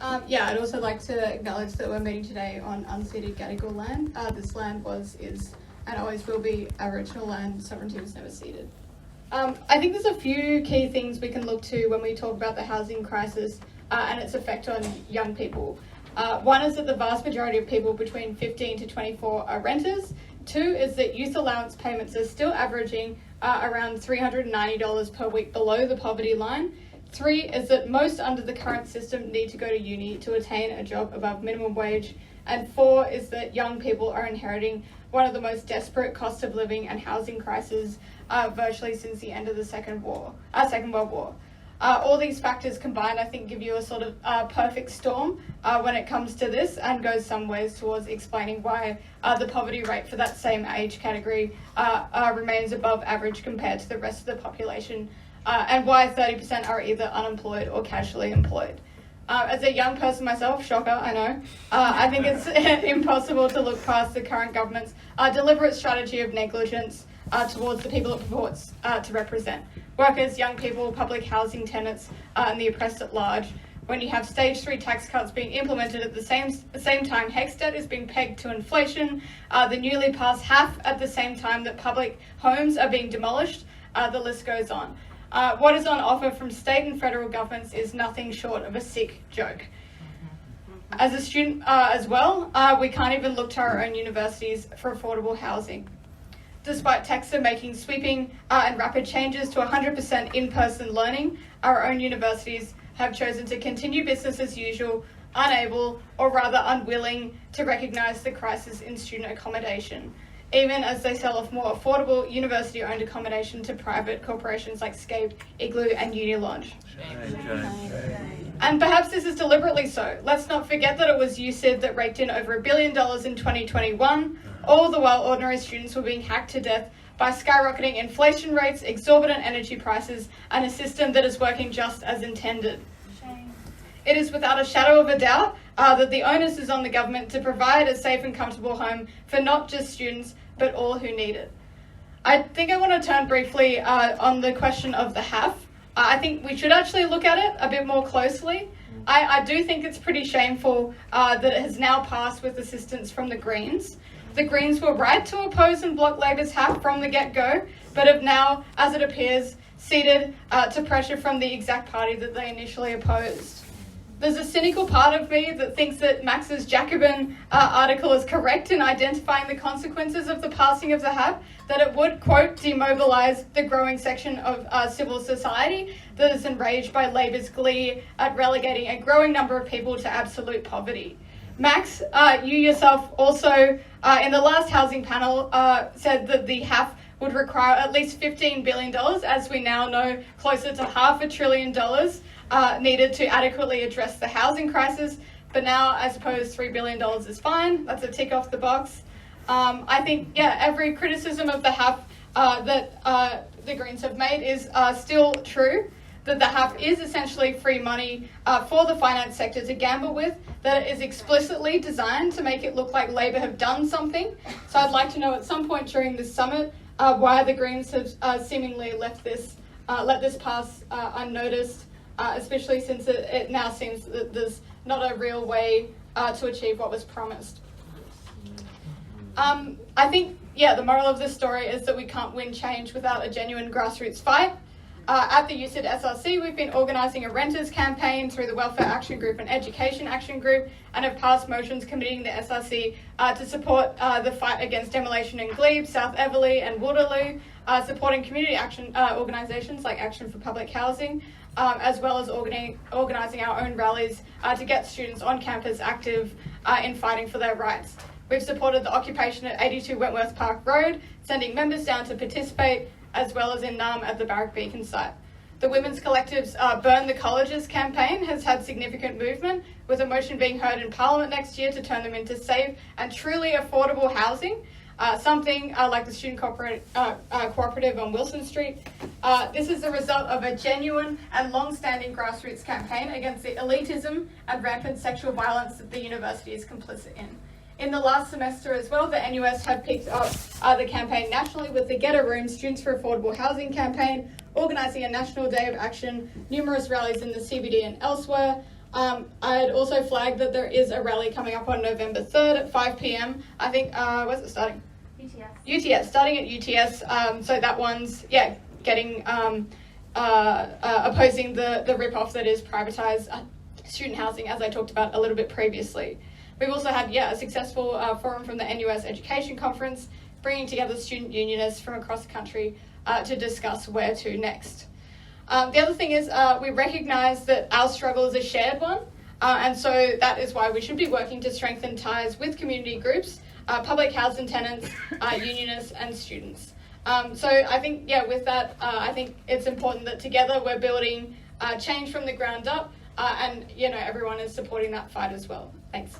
I'd also like to acknowledge that we're meeting today on unceded Gadigal land. This land is, and always will be Aboriginal land. Sovereignty was never ceded. I think there's a few key things we can look to when we talk about the housing crisis and its effect on young people. One is that the vast majority of people between 15 to 24 are renters. Two is that youth allowance payments are still averaging around $390 per week below the poverty line. Three is that most under the current system need to go to uni to attain a job above minimum wage. And four is that young people are inheriting one of the most desperate cost of living and housing crises virtually since the end of the Second World War. All these factors combined, I think, give you a sort of perfect storm when it comes to this, and goes some ways towards explaining why the poverty rate for that same age category remains above average compared to the rest of the population, and why 30% are either unemployed or casually employed. As a young person myself, shocker, I know, I think it's impossible to look past the current government's deliberate strategy of negligence towards the people it purports to represent. Workers, young people, public housing tenants, and the oppressed at large. When you have stage 3 tax cuts being implemented at the same time HECS debt is being pegged to inflation, the newly passed HAF at the same time that public homes are being demolished, the list goes on. What is on offer from state and federal governments is nothing short of a sick joke. As a student as well, we can't even look to our own universities for affordable housing. Despite TEXA making sweeping and rapid changes to 100% in-person learning, our own universities have chosen to continue business as usual, unable, or rather unwilling, to recognise the crisis in student accommodation, even as they sell off more affordable university-owned accommodation to private corporations like Scape, Igloo and Unilaunch. And perhaps this is deliberately so. Let's not forget that it was USyd that raked in over $1 billion in 2021, all the while ordinary students were being hacked to death by skyrocketing inflation rates, exorbitant energy prices, and a system that is working just as intended. Shame. It is without a shadow of a doubt that the onus is on the government to provide a safe and comfortable home for not just students, but all who need it. I think I want to turn briefly on the question of the HAF. I think we should actually look at it a bit more closely. I do think it's pretty shameful that it has now passed with assistance from the Greens. The Greens were right to oppose and block Labor's HAF from the get-go, but have now, as it appears, ceded to pressure from the exact party that they initially opposed. There's a cynical part of me that thinks that Max's Jacobin article is correct in identifying the consequences of the passing of the HAF, that it would, quote, demobilise the growing section of civil society that is enraged by Labor's glee at relegating a growing number of people to absolute poverty. Max, you yourself also, in the last housing panel, said that the HAF would require at least $15 billion, as we now know closer to $500 billion needed to adequately address the housing crisis. But now I suppose $3 billion is fine. That's a tick off the box. I think, every criticism of the HAF that the Greens have made is still true, that the HAF is essentially free money for the finance sector to gamble with, that it is explicitly designed to make it look like Labor have done something. So I'd like to know at some point during this summit why the Greens have seemingly let this pass unnoticed, especially since it now seems that there's not a real way to achieve what was promised. I think, the moral of this story is that we can't win change without a genuine grassroots fight. At the USyd SRC, we've been organising a renters campaign through the Welfare Action Group and Education Action Group, and have passed motions committing the SRC to support the fight against demolition in Glebe, South Everleigh and Waterloo, supporting community action organisations like Action for Public Housing, as well as organising our own rallies to get students on campus active in fighting for their rights. We've supported the occupation at 82 Wentworth Park Road, sending members down to participate, as well as in Naarm at the Barak Beacon site. The Women's Collective's Burn the Colleges campaign has had significant movement, with a motion being heard in Parliament next year to turn them into safe and truly affordable housing, something like the Student Cooperative on Wilson Street. This is the result of a genuine and long-standing grassroots campaign against the elitism and rampant sexual violence that the university is complicit in. In the last semester as well, the NUS have picked up the campaign nationally with the Get a Room Students for Affordable Housing campaign, organising a national day of action, numerous rallies in the CBD and elsewhere, I'd also flag that there is a rally coming up on November 3rd at 5 p.m. I think, where's it starting? UTS, starting at UTS. So that one's, getting, opposing the rip-off that is privatised student housing, as I talked about a little bit previously. We've also had, a successful forum from the NUS Education Conference, bringing together student unionists from across the country to discuss where to next. The other thing is we recognise that our struggle is a shared one, and so that is why we should be working to strengthen ties with community groups, public housing tenants, unionists and students. So I think, with that, I think it's important that together we're building change from the ground up, and, everyone is supporting that fight as well. Thanks.